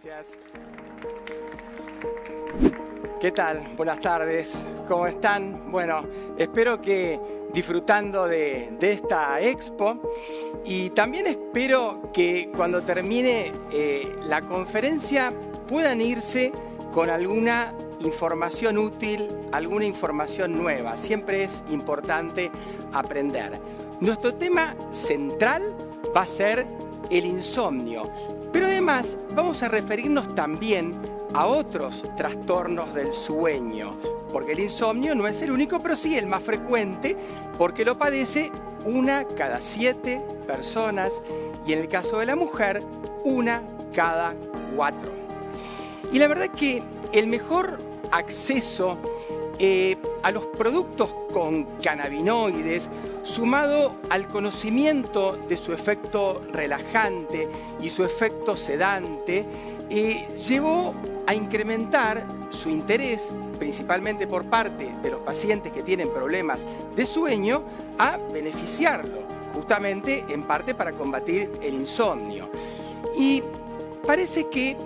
Gracias. ¿Qué tal? Buenas tardes. ¿Cómo están? Bueno, espero que disfrutando de esta expo y también espero que cuando termine la conferencia puedan irse con alguna información útil, alguna información nueva. Siempre es importante aprender. Nuestro tema central va a ser el insomnio, pero además vamos a referirnos también a otros trastornos del sueño, porque el insomnio no es el único, pero sí el más frecuente, porque lo padece 1 cada 7 personas y en el caso de la mujer, 1 cada 4. Y la verdad es que el mejor acceso a los productos con cannabinoides, sumado al conocimiento de su efecto relajante y su efecto sedante, llevó a incrementar su interés, principalmente por parte de los pacientes que tienen problemas de sueño, a beneficiarlo, justamente en parte para combatir el insomnio. Y parece que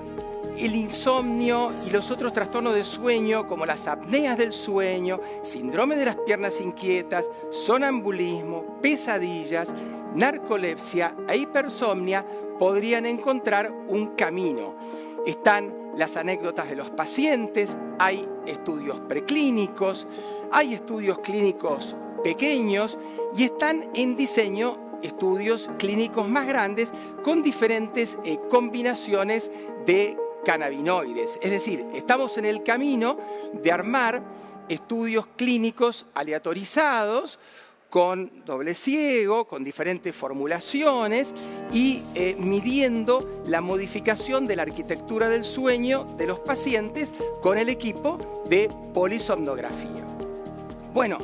el insomnio y los otros trastornos de sueño, como las apneas del sueño, síndrome de las piernas inquietas, sonambulismo, pesadillas, narcolepsia e hipersomnia, podrían encontrar un camino. Están las anécdotas de los pacientes, hay estudios preclínicos, hay estudios clínicos pequeños y están en diseño estudios clínicos más grandes con diferentes combinaciones de cannabinoides. Es decir, estamos en el camino de armar estudios clínicos aleatorizados con doble ciego, con diferentes formulaciones y midiendo la modificación de la arquitectura del sueño de los pacientes con el equipo de polisomnografía. Bueno,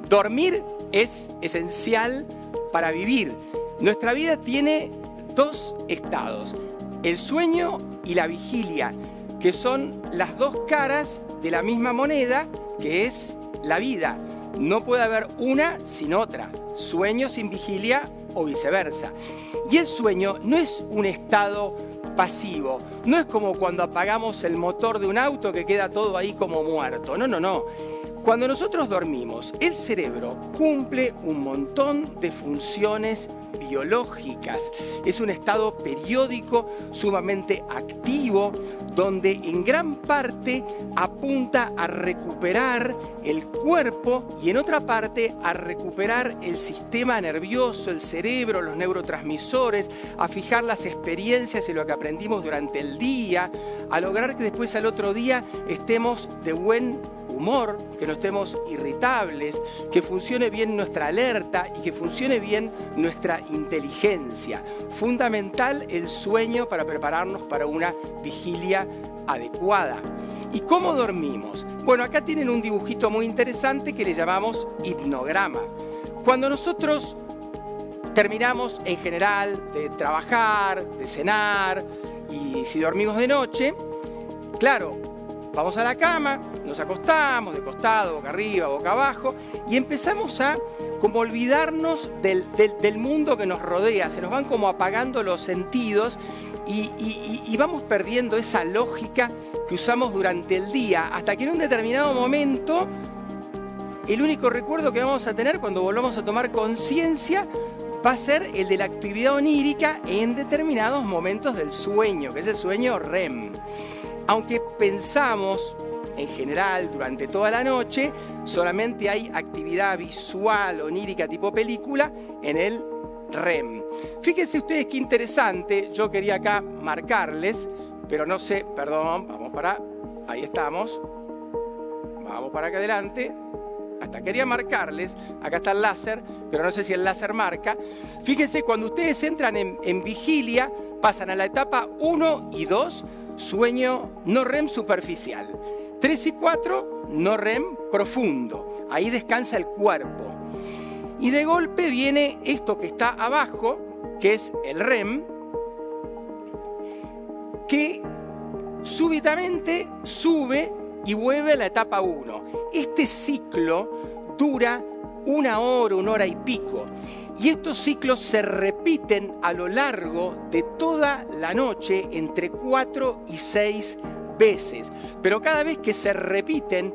dormir es esencial para vivir. Nuestra vida tiene 2 estados, el sueño y la vigilia, que son las 2 caras de la misma moneda que es la vida. No puede haber una sin otra, sueño sin vigilia o viceversa. Y el sueño no es un estado pasivo, no es como cuando apagamos el motor de un auto que queda todo ahí como muerto. No. Cuando nosotros dormimos, el cerebro cumple un montón de funciones biológicas. Es un estado periódico sumamente activo, donde en gran parte apunta a recuperar el cuerpo y en otra parte a recuperar el sistema nervioso, el cerebro, los neurotransmisores, a fijar las experiencias y lo que aprendimos durante el día, a lograr que después al otro día estemos de buen humor, que no estemos irritables, que funcione bien nuestra alerta y que funcione bien nuestra inteligencia. Fundamental el sueño para prepararnos para una vigilia adecuada. ¿Y cómo dormimos? Bueno, acá tienen un dibujito muy interesante que le llamamos hipnograma. Cuando nosotros terminamos en general de trabajar, de cenar y si dormimos de noche, claro, vamos a la cama, nos acostamos de costado, boca arriba, boca abajo y empezamos a como olvidarnos del mundo que nos rodea. Se nos van como apagando los sentidos y vamos perdiendo esa lógica que usamos durante el día hasta que en un determinado momento el único recuerdo que vamos a tener cuando volvamos a tomar conciencia va a ser el de la actividad onírica en determinados momentos del sueño, que es el sueño REM. Aunque pensamos, en general, durante toda la noche, solamente hay actividad visual, onírica, tipo película, en el REM. Fíjense ustedes qué interesante, yo quería acá marcarles, pero no sé, perdón, ahí estamos, vamos para acá adelante. Hasta quería marcarles, acá está el láser, pero no sé si el láser marca. Fíjense, cuando ustedes entran en vigilia, pasan a la etapa 1 y 2, sueño no REM superficial. 3 y 4, no REM profundo. Ahí descansa el cuerpo. Y de golpe viene esto que está abajo, que es el REM, que súbitamente sube y vuelve a la etapa 1. Este ciclo dura 1 hora, 1 hora y pico. Y estos ciclos se repiten a lo largo de toda la noche entre 4 y 6 veces. Pero cada vez que se repiten,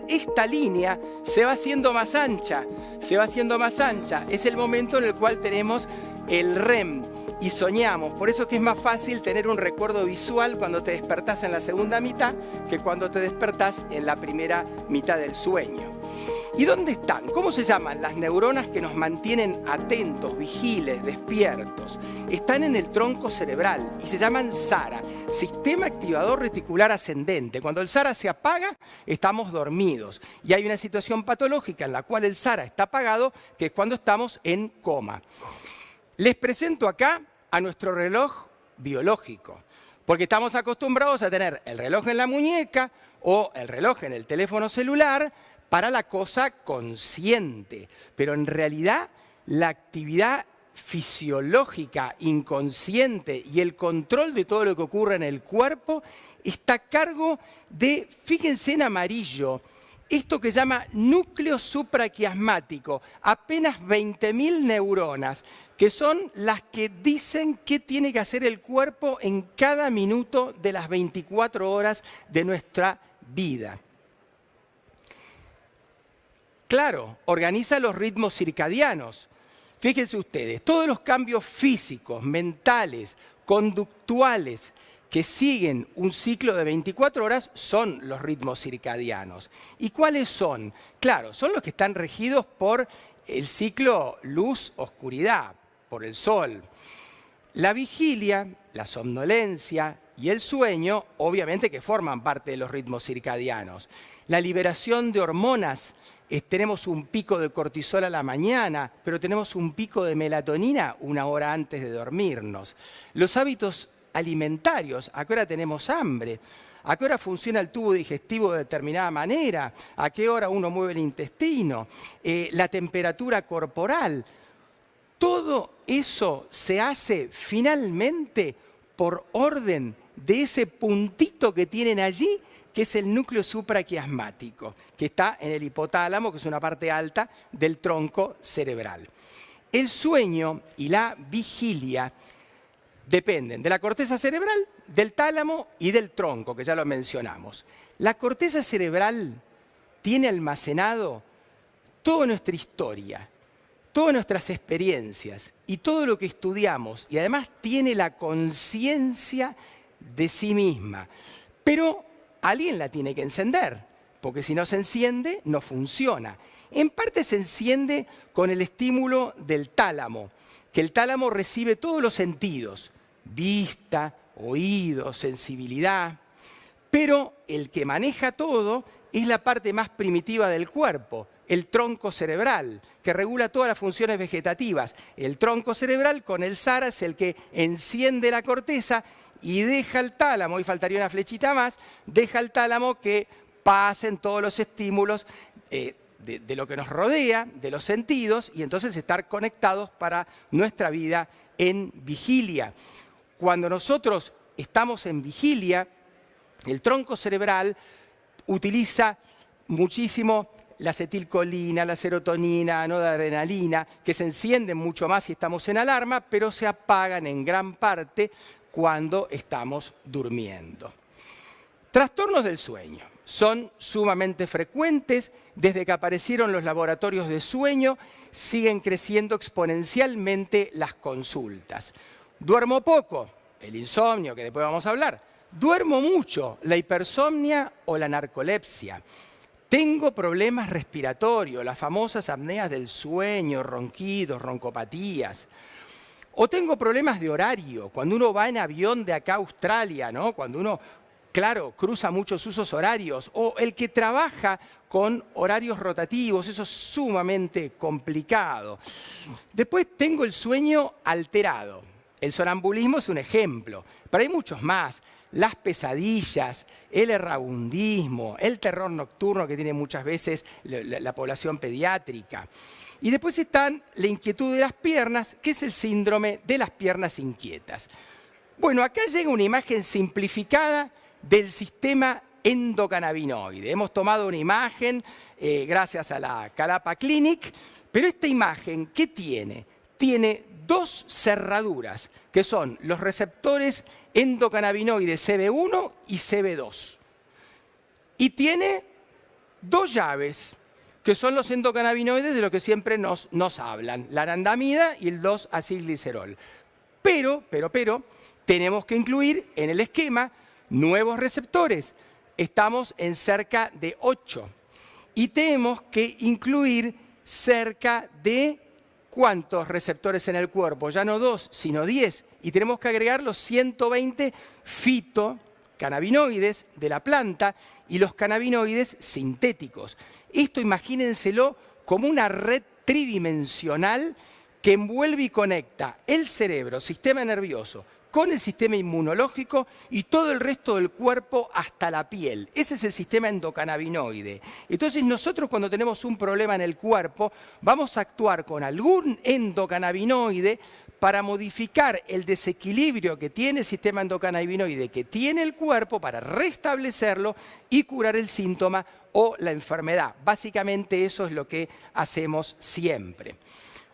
esta línea se va haciendo más ancha, Es el momento en el cual tenemos el REM y soñamos. Por eso es que es más fácil tener un recuerdo visual cuando te despertás en la segunda mitad que cuando te despertás en la primera mitad del sueño. ¿Y dónde están? ¿Cómo se llaman las neuronas que nos mantienen atentos, vigiles, despiertos? Están en el tronco cerebral y se llaman SARA, Sistema Activador Reticular Ascendente. Cuando el SARA se apaga, estamos dormidos. Y hay una situación patológica en la cual el SARA está apagado, que es cuando estamos en coma. Les presento acá a nuestro reloj biológico, porque estamos acostumbrados a tener el reloj en la muñeca o el reloj en el teléfono celular para la cosa consciente, pero en realidad la actividad fisiológica inconsciente y el control de todo lo que ocurre en el cuerpo está a cargo de, fíjense en amarillo, esto que se llama núcleo supraquiasmático, apenas 20.000 neuronas, que son las que dicen qué tiene que hacer el cuerpo en cada minuto de las 24 horas de nuestra vida. Claro, organiza los ritmos circadianos. Fíjense ustedes, todos los cambios físicos, mentales, conductuales que siguen un ciclo de 24 horas son los ritmos circadianos. ¿Y cuáles son? Claro, son los que están regidos por el ciclo luz-oscuridad, por el sol. La vigilia, la somnolencia y el sueño, obviamente que forman parte de los ritmos circadianos. La liberación de hormonas, tenemos un pico de cortisol a la mañana, pero tenemos un pico de melatonina una hora antes de dormirnos. Los hábitos alimentarios, ¿a qué hora tenemos hambre? ¿A qué hora funciona el tubo digestivo de determinada manera? ¿A qué hora uno mueve el intestino? La temperatura corporal. Todo eso se hace finalmente por orden de ese puntito que tienen allí, que es el núcleo supraquiasmático, que está en el hipotálamo, que es una parte alta del tronco cerebral. El sueño y la vigilia dependen de la corteza cerebral, del tálamo y del tronco, que ya lo mencionamos. La corteza cerebral tiene almacenado toda nuestra historia, todas nuestras experiencias y todo lo que estudiamos, y además tiene la conciencia de sí misma. Pero alguien la tiene que encender, porque si no se enciende, no funciona. En parte se enciende con el estímulo del tálamo, que el tálamo recibe todos los sentidos, vista, oído, sensibilidad, pero el que maneja todo es la parte más primitiva del cuerpo, el tronco cerebral, que regula todas las funciones vegetativas. El tronco cerebral con el SARA es el que enciende la corteza y deja el tálamo, y faltaría una flechita más, deja el tálamo que pasen todos los estímulos de lo que nos rodea, de los sentidos, y entonces estar conectados para nuestra vida en vigilia. Cuando nosotros estamos en vigilia, el tronco cerebral utiliza muchísimo la acetilcolina, la serotonina, la noradrenalina, que se encienden mucho más si estamos en alarma, pero se apagan en gran parte cuando estamos durmiendo. Trastornos del sueño son sumamente frecuentes. Desde que aparecieron los laboratorios de sueño, siguen creciendo exponencialmente las consultas. Duermo poco, el insomnio, que después vamos a hablar. Duermo mucho, la hipersomnia o la narcolepsia. Tengo problemas respiratorios, las famosas apneas del sueño, ronquidos, roncopatías. O tengo problemas de horario, cuando uno va en avión de acá a Australia, ¿no? Cuando uno, claro, cruza muchos usos horarios. O el que trabaja con horarios rotativos, eso es sumamente complicado. Después tengo el sueño alterado. El sonambulismo es un ejemplo, pero hay muchos más. Las pesadillas, el errabundismo, el terror nocturno que tiene muchas veces la población pediátrica. Y después están la inquietud de las piernas, que es el síndrome de las piernas inquietas. Bueno, acá llega una imagen simplificada del sistema endocannabinoide. Hemos tomado una imagen gracias a la Calapa Clinic, pero esta imagen, ¿qué tiene? Tiene dos cerraduras, que son los receptores endocannabinoides CB1 y CB2. Y tiene dos llaves, que son los endocannabinoides de los que siempre nos hablan, la anandamida y el 2-acilglicerol. Pero, tenemos que incluir en el esquema nuevos receptores. Estamos en cerca de 8. Y tenemos que incluir cerca de ¿cuántos receptores en el cuerpo? Ya no 2, sino 10. Y tenemos que agregar los 120 fitocannabinoides de la planta y los cannabinoides sintéticos. Esto imagínenselo como una red tridimensional que envuelve y conecta el cerebro, sistema nervioso, con el sistema inmunológico y todo el resto del cuerpo hasta la piel. Ese es el sistema endocannabinoide. Entonces nosotros cuando tenemos un problema en el cuerpo vamos a actuar con algún endocannabinoide para modificar el desequilibrio que tiene el sistema endocannabinoide, que tiene el cuerpo, para restablecerlo y curar el síntoma o la enfermedad. Básicamente eso es lo que hacemos siempre.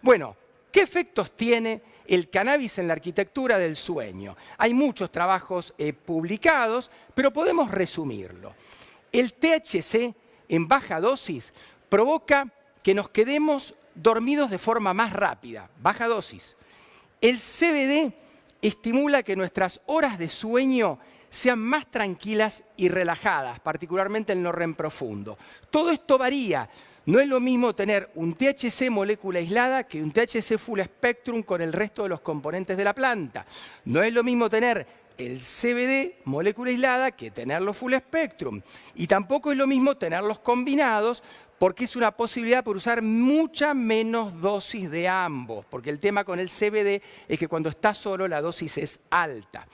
Bueno, ¿qué efectos tiene el cannabis en la arquitectura del sueño? Hay muchos trabajos publicados, pero podemos resumirlo. El THC en baja dosis provoca que nos quedemos dormidos de forma más rápida, baja dosis. El CBD estimula que nuestras horas de sueño sean más tranquilas y relajadas, particularmente el no REM profundo. Todo esto varía. No es lo mismo tener un THC molécula aislada que un THC full spectrum con el resto de los componentes de la planta. No es lo mismo tener el CBD molécula aislada que tenerlo full spectrum. Y tampoco es lo mismo tenerlos combinados, porque es una posibilidad por usar mucha menos dosis de ambos, porque el tema con el CBD es que cuando está solo la dosis es alta.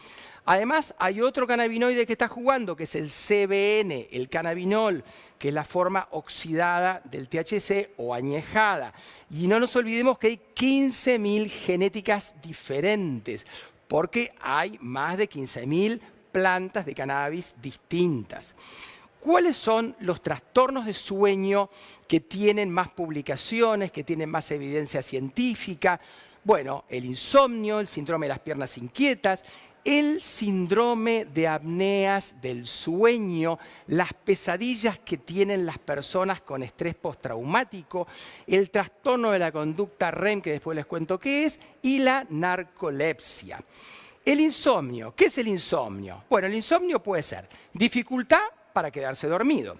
Además, hay otro cannabinoide que está jugando, que es el CBN, el cannabinol, que es la forma oxidada del THC o añejada. Y no nos olvidemos que hay 15.000 genéticas diferentes, porque hay más de 15.000 plantas de cannabis distintas. ¿Cuáles son los trastornos de sueño que tienen más publicaciones, que tienen más evidencia científica? Bueno, el insomnio, el síndrome de las piernas inquietas, el síndrome de apneas del sueño, las pesadillas que tienen las personas con estrés postraumático, el trastorno de la conducta REM, que después les cuento qué es, y la narcolepsia. El insomnio, ¿qué es el insomnio? Bueno, el insomnio puede ser dificultad para quedarse dormido,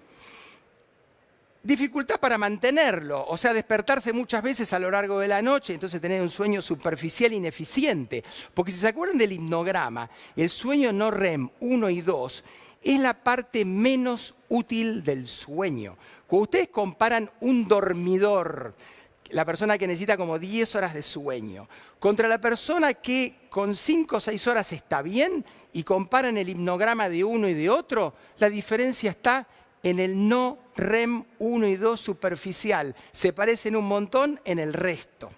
dificultad para mantenerlo, o sea, despertarse muchas veces a lo largo de la noche, entonces tener un sueño superficial e ineficiente. Porque si se acuerdan del hipnograma, el sueño no REM 1 y 2 es la parte menos útil del sueño. Cuando ustedes comparan un dormidor, la persona que necesita como 10 horas de sueño, contra la persona que con 5 o 6 horas está bien, y comparan el hipnograma de uno y de otro, la diferencia está en el no REM 1 y 2 superficial. Se parecen un montón en el resto.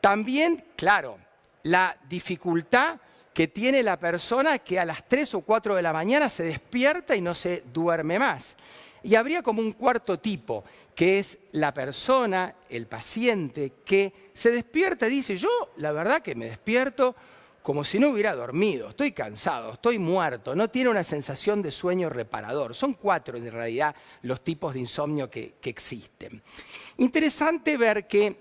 También, claro, la dificultad que tiene la persona que a las 3 o 4 de la mañana se despierta y no se duerme más. Y habría como un cuarto tipo, que es la persona, el paciente, que se despierta y dice, yo la verdad que me despierto como si no hubiera dormido, estoy cansado, estoy muerto, no tiene una sensación de sueño reparador. Son 4 en realidad los tipos de insomnio que existen. Interesante ver que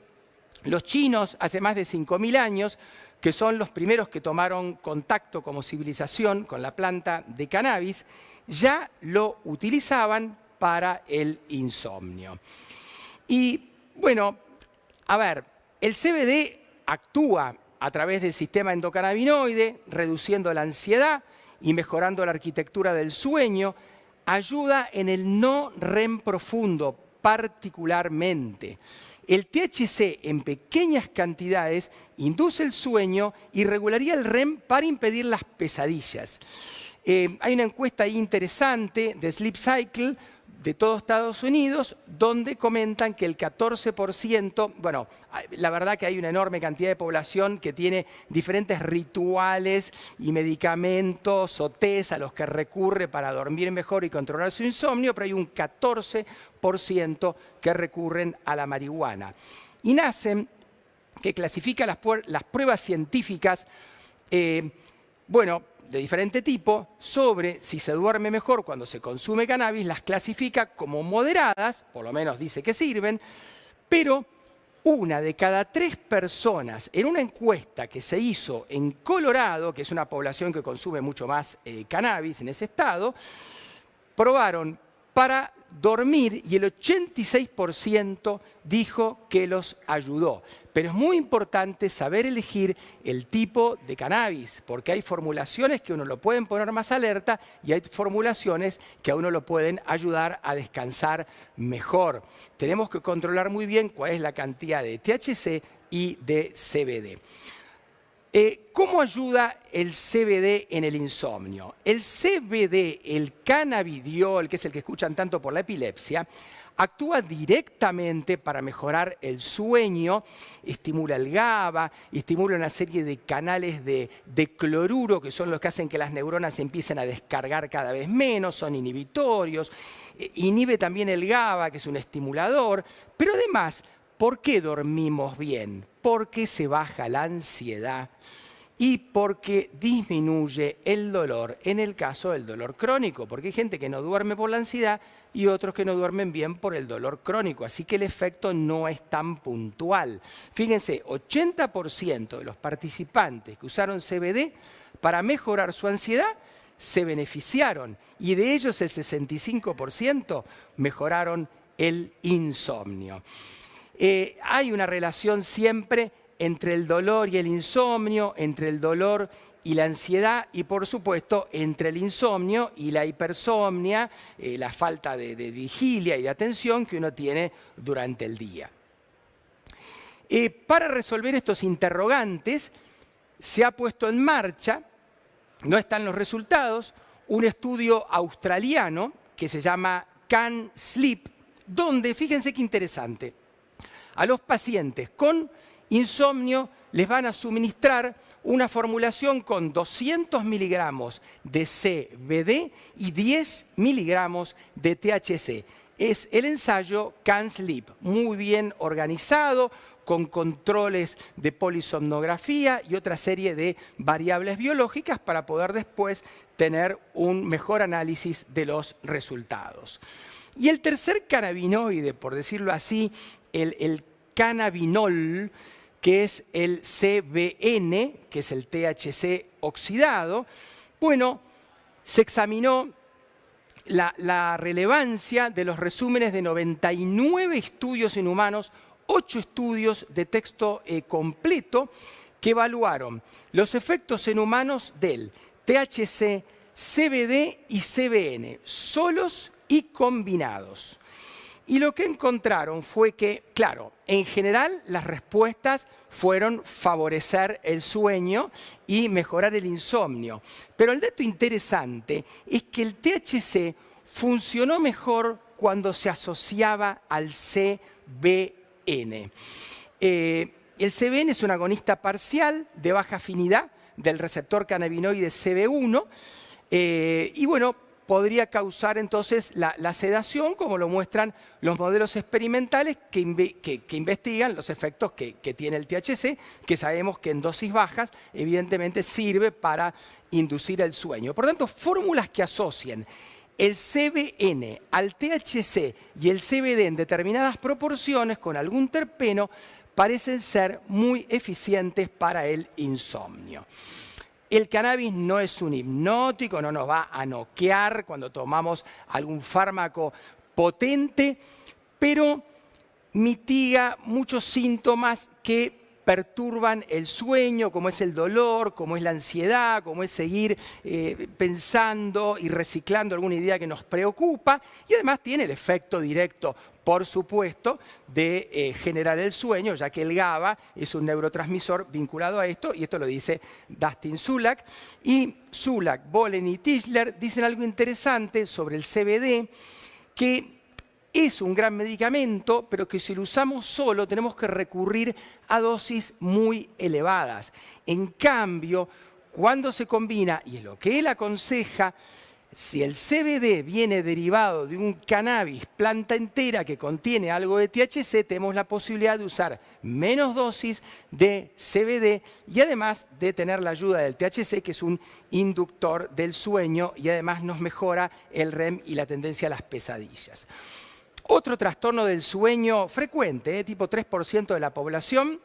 los chinos, hace más de 5.000 años, que son los primeros que tomaron contacto como civilización con la planta de cannabis, ya lo utilizaban para el insomnio. Y bueno, a ver, el CBD actúa a través del sistema endocannabinoide, reduciendo la ansiedad y mejorando la arquitectura del sueño, ayuda en el no REM profundo particularmente. El THC en pequeñas cantidades induce el sueño y regularía el REM para impedir las pesadillas. Hay una encuesta ahí interesante de Sleep Cycle de todo Estados Unidos, donde comentan que el 14%, bueno, la verdad que hay una enorme cantidad de población que tiene diferentes rituales y medicamentos o tés a los que recurre para dormir mejor y controlar su insomnio, pero hay un 14% que recurren a la marihuana. Y NASEM, que clasifica las pruebas científicas, de diferente tipo, sobre si se duerme mejor cuando se consume cannabis, las clasifica como moderadas, por lo menos dice que sirven, pero 1 de cada 3 personas en una encuesta que se hizo en Colorado, que es una población que consume mucho más cannabis en ese estado, probaron para dormir y el 86% dijo que los ayudó. Pero es muy importante saber elegir el tipo de cannabis, porque hay formulaciones que a uno lo pueden poner más alerta y hay formulaciones que a uno lo pueden ayudar a descansar mejor. Tenemos que controlar muy bien cuál es la cantidad de THC y de CBD. ¿Cómo ayuda el CBD en el insomnio? El CBD, el cannabidiol, que es el que escuchan tanto por la epilepsia, actúa directamente para mejorar el sueño, estimula el GABA, estimula una serie de canales de cloruro que son los que hacen que las neuronas empiecen a descargar cada vez menos, son inhibitorios, inhibe también el GABA, que es un estimulador, pero además, ¿por qué dormimos bien? Porque se baja la ansiedad y porque disminuye el dolor en el caso del dolor crónico, porque hay gente que no duerme por la ansiedad y otros que no duermen bien por el dolor crónico, así que el efecto no es tan puntual. Fíjense, 80% de los participantes que usaron CBD para mejorar su ansiedad se beneficiaron y de ellos el 65% mejoraron el insomnio. Hay una relación siempre entre el dolor y el insomnio, entre el dolor y la ansiedad y, por supuesto, entre el insomnio y la hipersomnia, la falta de vigilia y de atención que uno tiene durante el día. Para resolver estos interrogantes, se ha puesto en marcha, no están los resultados, un estudio australiano que se llama Can Sleep, donde, fíjense qué interesante, a los pacientes con insomnio les van a suministrar una formulación con 200 miligramos de CBD y 10 miligramos de THC. Es el ensayo Can Sleep, muy bien organizado, con controles de polisomnografía y otra serie de variables biológicas para poder después tener un mejor análisis de los resultados. Y el tercer cannabinoide, por decirlo así, el cannabinol, que es el CBN, que es el THC oxidado, bueno, se examinó la relevancia de los resúmenes de 99 estudios en humanos, 8 estudios de texto completo, que evaluaron los efectos en humanos del THC, CBD y CBN, solos y combinados. Y lo que encontraron fue que, claro, en general las respuestas fueron favorecer el sueño y mejorar el insomnio. Pero el dato interesante es que el THC funcionó mejor cuando se asociaba al CBN. El CBN es un agonista parcial de baja afinidad del receptor cannabinoide CB1 y bueno, podría causar entonces la sedación, como lo muestran los modelos experimentales que investigan los efectos que tiene el THC, que sabemos que en dosis bajas evidentemente sirve para inducir el sueño. Por lo tanto, fórmulas que asocien el CBN al THC y el CBD en determinadas proporciones con algún terpeno parecen ser muy eficientes para el insomnio. El cannabis no es un hipnótico, no nos va a noquear cuando tomamos algún fármaco potente, pero mitiga muchos síntomas que perturban el sueño, como es el dolor, como es la ansiedad, como es seguir pensando y reciclando alguna idea que nos preocupa, y además tiene el efecto directo, por supuesto, de generar el sueño, ya que el GABA es un neurotransmisor vinculado a esto, y esto lo dice Dustin Sulak. Y Sulak, Bolen y Tischler dicen algo interesante sobre el CBD, que es un gran medicamento, pero que si lo usamos solo tenemos que recurrir a dosis muy elevadas. En cambio, cuando se combina, y es lo que él aconseja, si el CBD viene derivado de un cannabis planta entera que contiene algo de THC, tenemos la posibilidad de usar menos dosis de CBD y además de tener la ayuda del THC, que es un inductor del sueño y además nos mejora el REM y la tendencia a las pesadillas. Otro trastorno del sueño frecuente, tipo 3% de la población,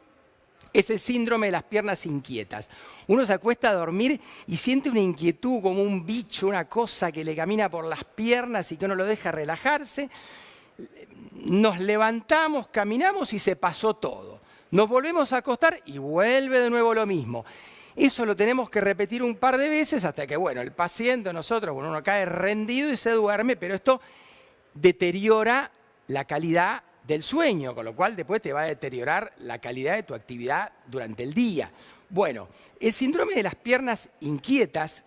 es el síndrome de las piernas inquietas. Uno se acuesta a dormir y siente una inquietud como un bicho, una cosa que le camina por las piernas y que no lo deja relajarse. Nos levantamos, caminamos y se pasó todo. Nos volvemos a acostar y vuelve de nuevo lo mismo. Eso lo tenemos que repetir un par de veces hasta que, bueno, el paciente, nosotros, bueno, uno cae rendido y se duerme, pero esto deteriora la calidad del sueño, con lo cual después te va a deteriorar la calidad de tu actividad durante el día. Bueno, el síndrome de las piernas inquietas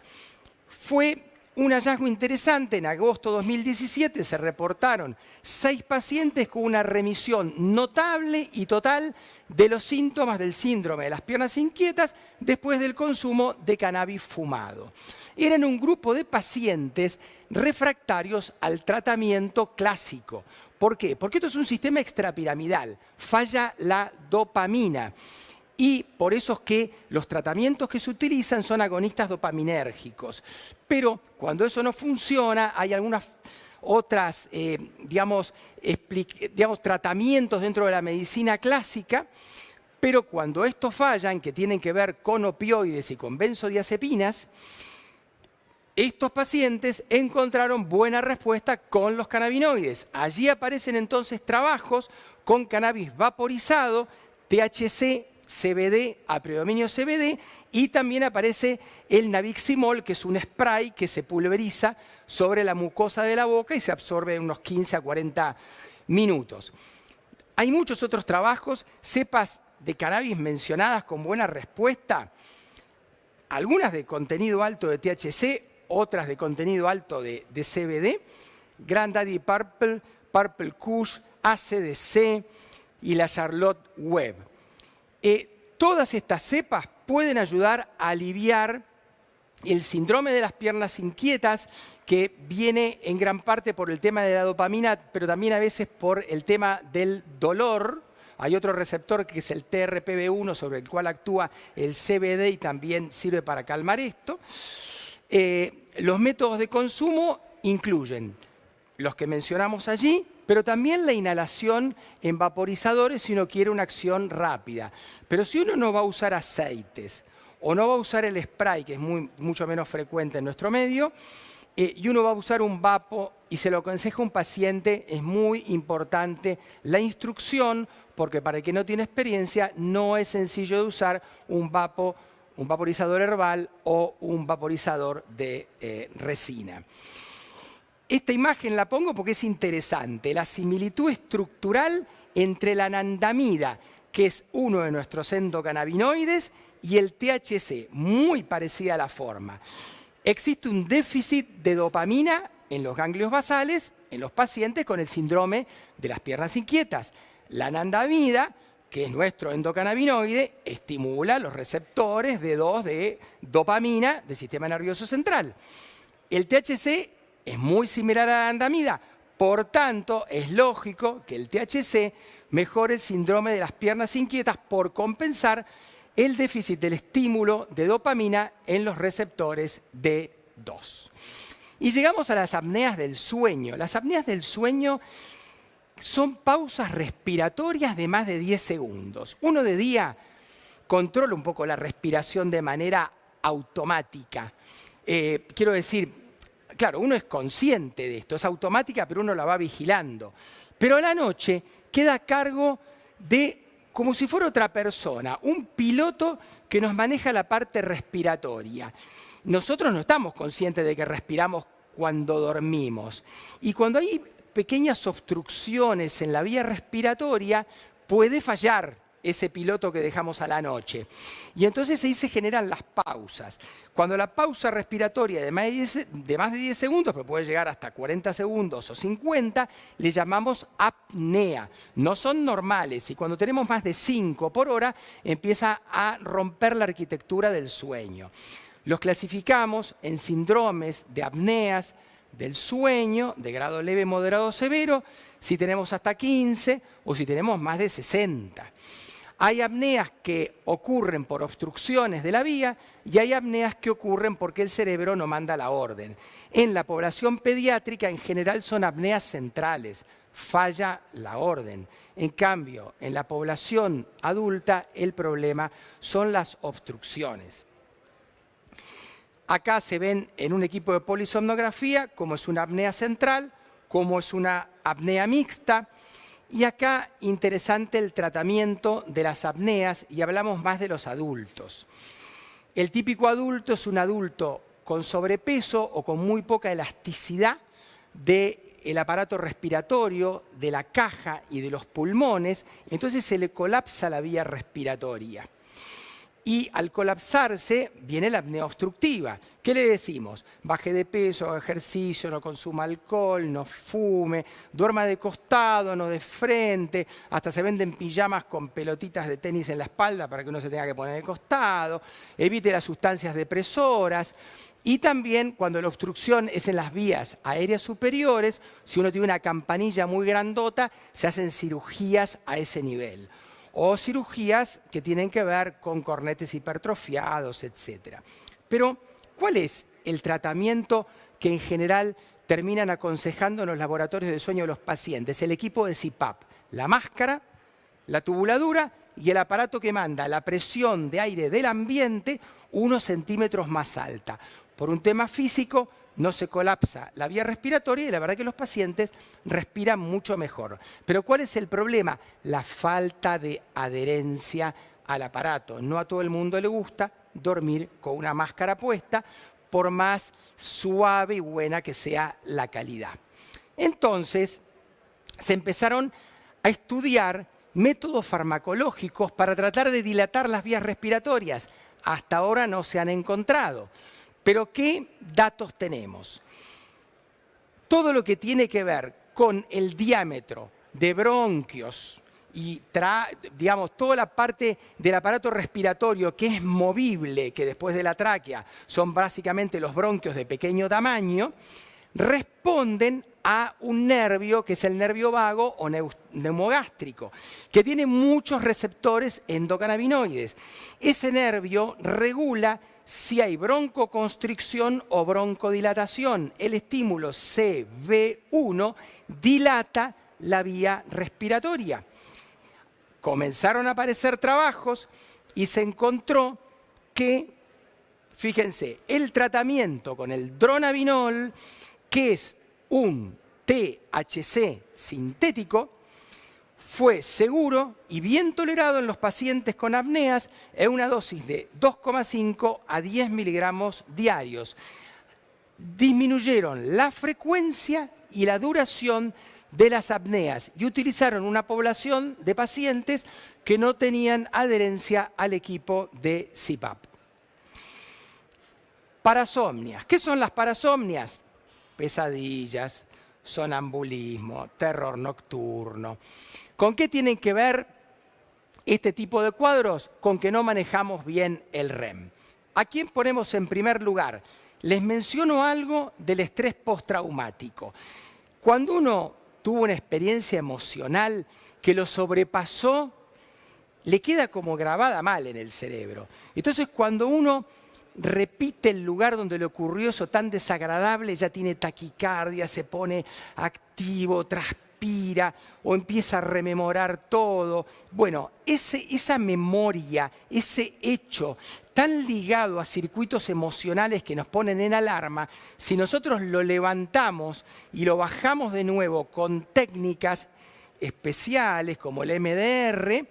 fue un hallazgo interesante. En agosto de 2017 se reportaron 6 pacientes con una remisión notable y total de los síntomas del síndrome de las piernas inquietas después del consumo de cannabis fumado. Eran un grupo de pacientes refractarios al tratamiento clásico. ¿Por qué? Porque esto es un sistema extrapiramidal, falla la dopamina. Y por eso es que los tratamientos que se utilizan son agonistas dopaminérgicos. Pero cuando eso no funciona, hay algunas otras, tratamientos dentro de la medicina clásica, pero cuando estos fallan, que tienen que ver con opioides y con benzodiazepinas, estos pacientes encontraron buena respuesta con los cannabinoides. Allí aparecen entonces trabajos con cannabis vaporizado, THC, CBD, a predominio CBD, y también aparece el nabiximol, que es un spray que se pulveriza sobre la mucosa de la boca y se absorbe en unos 15 a 40 minutos. Hay muchos otros trabajos, cepas de cannabis mencionadas con buena respuesta, algunas de contenido alto de THC, otras de contenido alto de CBD, Grandaddy Purple, Purple Kush, ACDC y la Charlotte Web. Todas estas cepas pueden ayudar a aliviar el síndrome de las piernas inquietas, que viene en gran parte por el tema de la dopamina, pero también a veces por el tema del dolor. Hay otro receptor que es el TRPV1 sobre el cual actúa el CBD y también sirve para calmar esto. Los métodos de consumo incluyen los que mencionamos allí, pero también la inhalación en vaporizadores si uno quiere una acción rápida. Pero si uno no va a usar aceites o no va a usar el spray, que es mucho menos frecuente en nuestro medio, y uno va a usar un vapo y se lo aconseja a un paciente, es muy importante la instrucción, porque para el que no tiene experiencia no es sencillo de usar un vaporizador herbal o un vaporizador de resina. Esta imagen la pongo porque es interesante, la similitud estructural entre la anandamida, que es uno de nuestros endocannabinoides, y el THC, muy parecida a la forma. Existe un déficit de dopamina en los ganglios basales en los pacientes con el síndrome de las piernas inquietas. La anandamida, que es nuestro endocannabinoide, estimula los receptores de dopamina del sistema nervioso central. El THC es muy similar a la anandamida, por tanto, es lógico que el THC mejore el síndrome de las piernas inquietas por compensar el déficit del estímulo de dopamina en los receptores D2. Y llegamos a las apneas del sueño. Las apneas del sueño son pausas respiratorias de más de 10 segundos. Uno de día controla un poco la respiración de manera automática. Quiero decir, claro, uno es consciente de esto, es automática, pero uno la va vigilando. Pero a la noche queda a cargo de, como si fuera otra persona, un piloto que nos maneja la parte respiratoria. Nosotros no estamos conscientes de que respiramos cuando dormimos. Y cuando hay pequeñas obstrucciones en la vía respiratoria, puede fallar ese piloto que dejamos a la noche. Y entonces ahí se generan las pausas. Cuando la pausa respiratoria de más de 10 segundos, pero puede llegar hasta 40 segundos o 50, le llamamos apnea. No son normales y cuando tenemos más de 5 por hora empieza a romper la arquitectura del sueño. Los clasificamos en síndromes de apneas del sueño, de grado leve, moderado, severo, si tenemos hasta 15 o si tenemos más de 60. Hay apneas que ocurren por obstrucciones de la vía y hay apneas que ocurren porque el cerebro no manda la orden. En la población pediátrica en general son apneas centrales, falla la orden. En cambio, en la población adulta el problema son las obstrucciones. Acá se ven en un equipo de polisomnografía cómo es una apnea central, cómo es una apnea mixta. Y acá interesante el tratamiento de las apneas y hablamos más de los adultos. El típico adulto es un adulto con sobrepeso o con muy poca elasticidad del aparato respiratorio, de la caja y de los pulmones, entonces se le colapsa la vía respiratoria. Y al colapsarse viene la apnea obstructiva. ¿Qué le decimos? Baje de peso, haga ejercicio, no consuma alcohol, no fume, duerma de costado, no de frente, hasta se venden pijamas con pelotitas de tenis en la espalda para que uno se tenga que poner de costado, evite las sustancias depresoras. Y también cuando la obstrucción es en las vías aéreas superiores, si uno tiene una campanilla muy grandota, se hacen cirugías a ese nivel. O cirugías que tienen que ver con cornetes hipertrofiados, etc. Pero, ¿cuál es el tratamiento que en general terminan aconsejando en los laboratorios de sueño de los pacientes? El equipo de CPAP, la máscara, la tubuladura y el aparato que manda la presión de aire del ambiente unos centímetros más alta. Por un tema físico, no se colapsa la vía respiratoria y la verdad que los pacientes respiran mucho mejor. Pero ¿cuál es el problema? La falta de adherencia al aparato. No a todo el mundo le gusta dormir con una máscara puesta, por más suave y buena que sea la calidad. Entonces, se empezaron a estudiar métodos farmacológicos para tratar de dilatar las vías respiratorias. Hasta ahora no se han encontrado. Pero ¿qué datos tenemos? Todo lo que tiene que ver con el diámetro de bronquios y digamos, toda la parte del aparato respiratorio que es movible, que después de la tráquea son básicamente los bronquios de pequeño tamaño, responden a un nervio que es el nervio vago o neumogástrico, que tiene muchos receptores endocannabinoides. Ese nervio regula si hay broncoconstricción o broncodilatación. El estímulo CB1 dilata la vía respiratoria. Comenzaron a aparecer trabajos y se encontró que, fíjense, el tratamiento con el dronabinol, que es un THC sintético, fue seguro y bien tolerado en los pacientes con apneas en una dosis de 2,5 a 10 miligramos diarios. Disminuyeron la frecuencia y la duración de las apneas y utilizaron una población de pacientes que no tenían adherencia al equipo de CPAP. Parasomnias. ¿Qué son las parasomnias? Pesadillas, sonambulismo, terror nocturno. ¿Con qué tienen que ver este tipo de cuadros? Con que no manejamos bien el REM. ¿A quién ponemos en primer lugar? Les menciono algo del estrés postraumático. Cuando uno tuvo una experiencia emocional que lo sobrepasó, le queda como grabada mal en el cerebro. Entonces, cuando uno repite el lugar donde le ocurrió eso tan desagradable, ya tiene taquicardia, se pone activo, transpira o empieza a rememorar todo. Bueno, esa memoria, ese hecho tan ligado a circuitos emocionales que nos ponen en alarma, si nosotros lo levantamos y lo bajamos de nuevo con técnicas especiales como el MDR,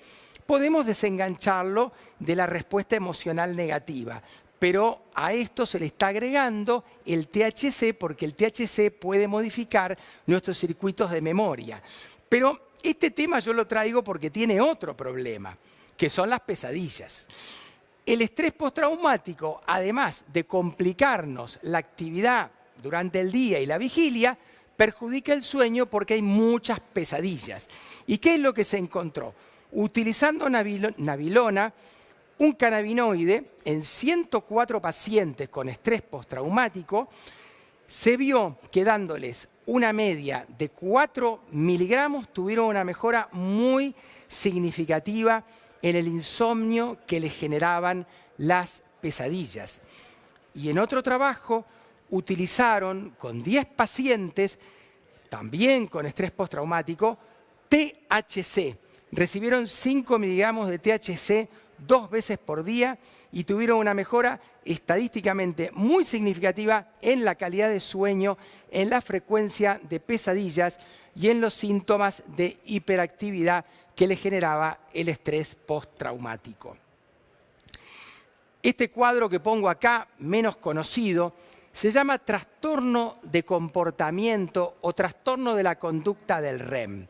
podemos desengancharlo de la respuesta emocional negativa. Pero a esto se le está agregando el THC porque el THC puede modificar nuestros circuitos de memoria. Pero este tema yo lo traigo porque tiene otro problema. que son las pesadillas. El estrés postraumático, además de complicarnos la actividad durante el día y la vigilia, perjudica el sueño porque hay muchas pesadillas. ¿Y qué es lo que se encontró? Utilizando nabilona, un cannabinoide en 104 pacientes con estrés postraumático, se vio que dándoles una media de 4 miligramos tuvieron una mejora muy significativa en el insomnio que les generaban las pesadillas. Y en otro trabajo utilizaron con 10 pacientes, también con estrés postraumático, THC. Recibieron 5 miligramos de THC 2 veces por día y tuvieron una mejora estadísticamente muy significativa en la calidad de sueño, en la frecuencia de pesadillas y en los síntomas de hiperactividad que le generaba el estrés postraumático. Este cuadro que pongo acá, menos conocido, se llama trastorno de comportamiento o trastorno de la conducta del REM.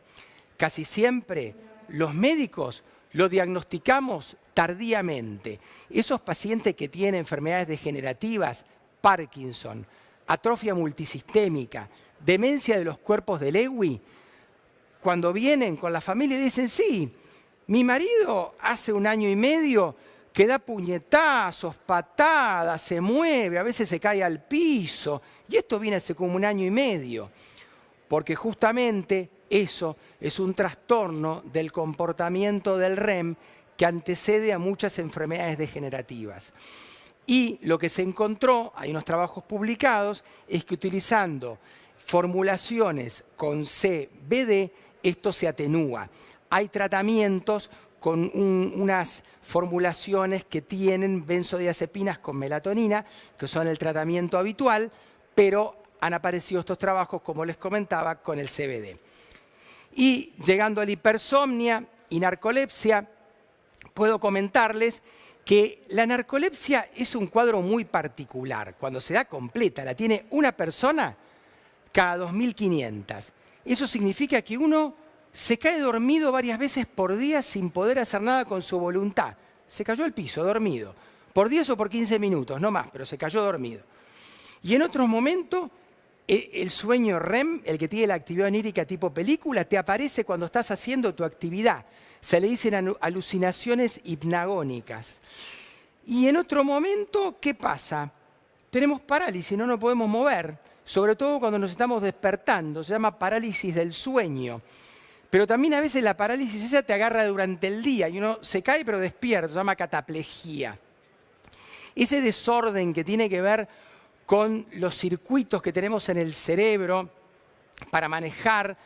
Casi siempre los médicos lo diagnosticamos tardíamente. Esos pacientes que tienen enfermedades degenerativas, Parkinson, atrofia multisistémica, demencia de los cuerpos de Lewy, cuando vienen con la familia y dicen, sí, mi marido hace 1 año y medio que da puñetazos, patadas, se mueve, a veces se cae al piso, y esto viene hace como 1 año y medio, porque justamente eso es un trastorno del comportamiento del REM que antecede a muchas enfermedades degenerativas. Y lo que se encontró, hay unos trabajos publicados, es que utilizando formulaciones con CBD, esto se atenúa. Hay tratamientos con unas formulaciones que tienen benzodiazepinas con melatonina, que son el tratamiento habitual, pero han aparecido estos trabajos, como les comentaba, con el CBD. Y llegando a la hipersomnia y narcolepsia, puedo comentarles que la narcolepsia es un cuadro muy particular. Cuando se da completa, la tiene una persona cada 2.500. Eso significa que uno se cae dormido varias veces por día sin poder hacer nada con su voluntad. Se cayó al piso, dormido. Por 10 o por 15 minutos, no más, pero se cayó dormido. Y en otros momentos, el sueño REM, el que tiene la actividad onírica tipo película, te aparece cuando estás haciendo tu actividad. Se le dicen alucinaciones hipnagónicas. Y en otro momento, ¿qué pasa? Tenemos parálisis, no nos podemos mover, sobre todo cuando nos estamos despertando, se llama parálisis del sueño. Pero también a veces la parálisis esa te agarra durante el día y uno se cae pero despierta, se llama cataplejía. Ese desorden que tiene que ver con los circuitos que tenemos en el cerebro para manejar,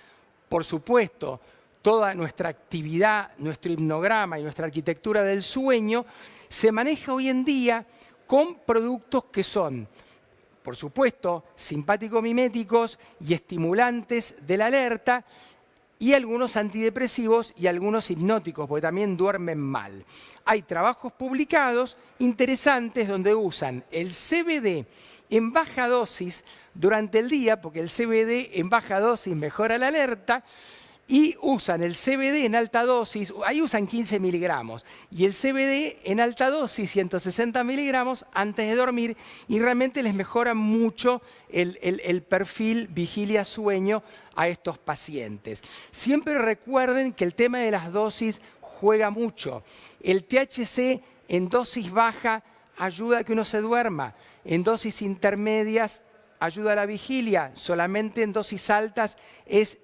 por supuesto, toda nuestra actividad, nuestro hipnograma y nuestra arquitectura del sueño, se maneja hoy en día con productos que son, por supuesto, simpático-miméticos y estimulantes de la alerta, y algunos antidepresivos y algunos hipnóticos, porque también duermen mal. Hay trabajos publicados interesantes donde usan el CBD en baja dosis durante el día, porque el CBD en baja dosis mejora la alerta, y usan el CBD en alta dosis, ahí usan 15 miligramos, y el CBD en alta dosis, 160 miligramos, antes de dormir, y realmente les mejora mucho el perfil vigilia-sueño a estos pacientes. Siempre recuerden que el tema de las dosis juega mucho. El THC en dosis baja ayuda a que uno se duerma, en dosis intermedias ayuda a la vigilia, solamente en dosis altas es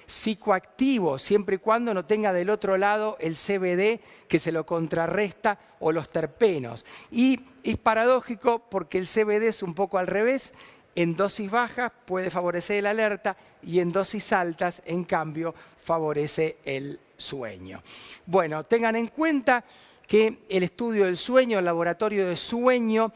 psicoactivo, siempre y cuando no tenga del otro lado el CBD que se lo contrarresta o los terpenos. Y es paradójico porque el CBD es un poco al revés, en dosis bajas puede favorecer el alerta y en dosis altas, en cambio, favorece el sueño. Bueno, tengan en cuenta que el estudio del sueño, el laboratorio de sueño,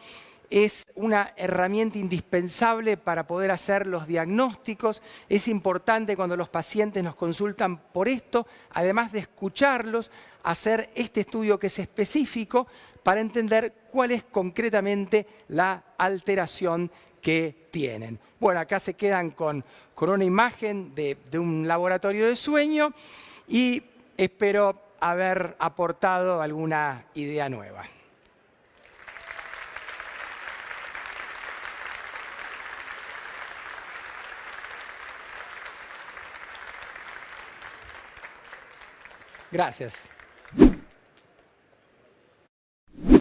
es una herramienta indispensable para poder hacer los diagnósticos. Es importante cuando los pacientes nos consultan por esto, además de escucharlos, hacer este estudio que es específico para entender cuál es concretamente la alteración que tienen. Bueno, acá se quedan con una imagen de un laboratorio de sueño y espero haber aportado alguna idea nueva. Gracias.